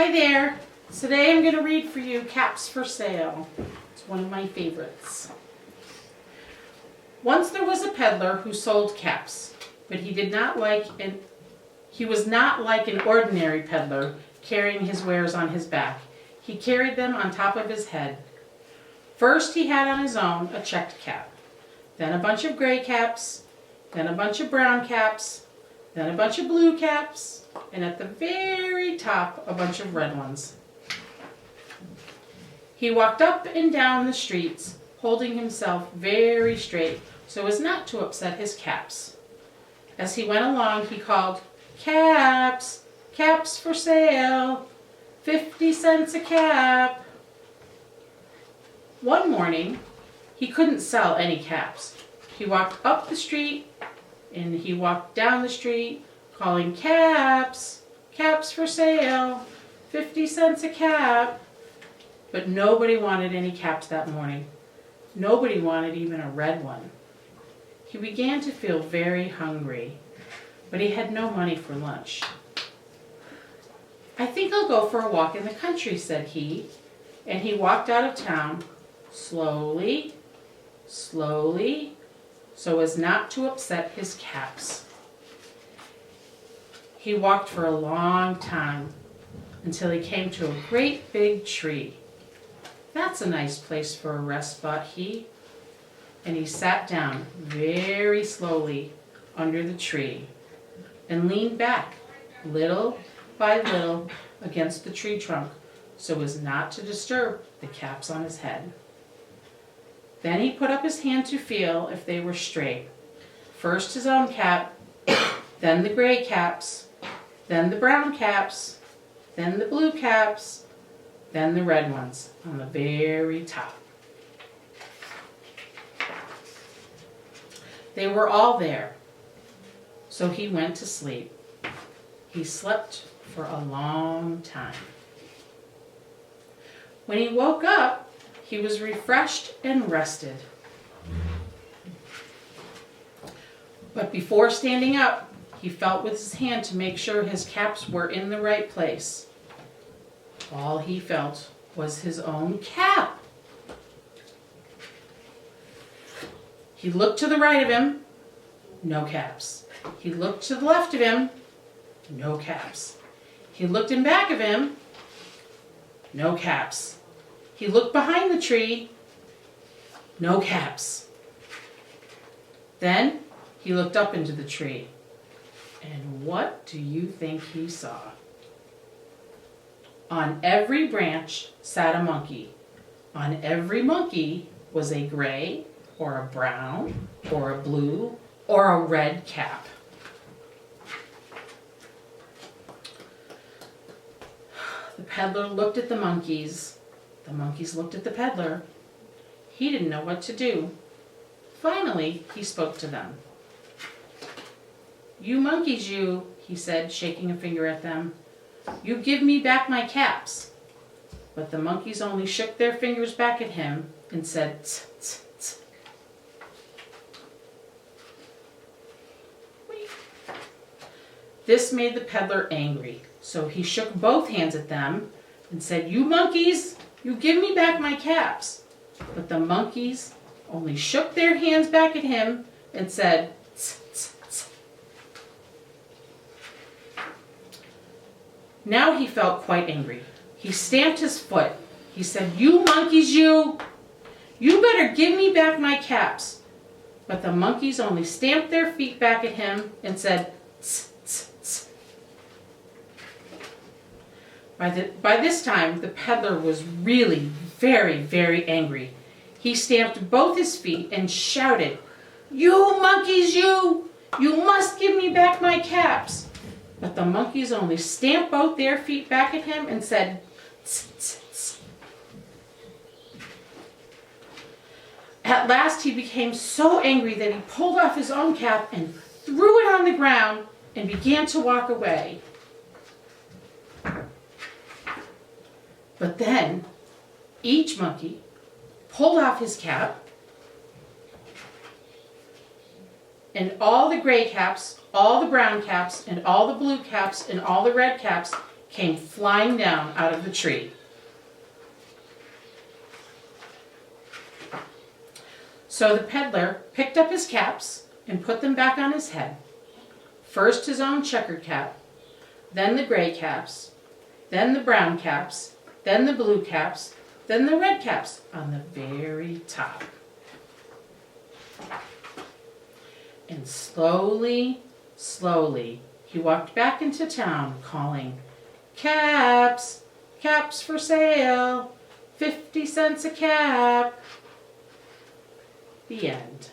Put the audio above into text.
Hi there. Today I'm going to read for you Caps for Sale. It's one of my favorites. Once there was a peddler who sold caps, but he was not like an ordinary peddler carrying his wares on his back. He carried them on top of his head. First he had on his own a checked cap, then a bunch of gray caps, then a bunch of brown caps, then a bunch of blue caps, and at the very top a bunch of red ones. He walked up and down the streets, holding himself very straight so as not to upset his caps. As he went along he called, "Caps, caps for sale, 50 cents a cap." One morning he couldn't sell any caps. He walked up the street and he walked down the street calling, "Caps, caps for sale, 50 cents a cap." But nobody wanted any caps that morning. Nobody wanted even a red one. He began to feel very hungry, but he had no money for lunch. "I think I'll go for a walk in the country," said he, and he walked out of town slowly, slowly, so as not to upset his caps. He walked for a long time until he came to a great big tree. "That's a nice place for a rest," thought he, and he sat down very slowly under the tree and leaned back little by little against the tree trunk so as not to disturb the caps on his head. Then he put up his hand to feel if they were straight. First his own cap, then the gray caps, then the brown caps, then the blue caps, then the red ones on the very top. They were all there, so he went to sleep. He slept for a long time. When he woke up, he was refreshed and rested. But before standing up, he felt with his hand to make sure his caps were in the right place. All he felt was his own cap. He looked to the right of him, no caps. He looked to the left of him, no caps. He looked in back of him, no caps. He looked behind the tree, no caps. Then he looked up into the tree, and what do you think he saw? On every branch sat a monkey. On every monkey was a gray or a brown or a blue or a red cap. The peddler looked at the monkeys. The monkeys looked at the peddler. He didn't know what to do. Finally, he spoke to them. "You monkeys, you," he said, shaking a finger at them. "You give me back my caps." But the monkeys only shook their fingers back at him and said, "Tsk, tsk, tsk." This made the peddler angry, so he shook both hands at them and said, "You monkeys, you give me back my caps." But the monkeys only shook their hands back at him and said, "Tsk, tsk, tsk." Now he felt quite angry. He stamped his foot. He said, "You monkeys, you better give me back my caps." But the monkeys only stamped their feet back at him and said, "Tsk, tsk, tsk." By this time, the peddler was really very, very angry. He stamped both his feet and shouted, "You monkeys, you must give me back my caps." But the monkeys only stamped both their feet back at him and said, "Tsk, tsk, tsk." At last he became so angry that he pulled off his own cap and threw it on the ground and began to walk away. But then each monkey pulled off his cap, and all the gray caps, all the brown caps, and all the blue caps, and all the red caps came flying down out of the tree. So the peddler picked up his caps and put them back on his head. First his own checkered cap, then the gray caps, then the brown caps, then the blue caps, then the red caps on the very top. And slowly, slowly, he walked back into town calling, "Caps, caps for sale, 50 cents a cap." The end.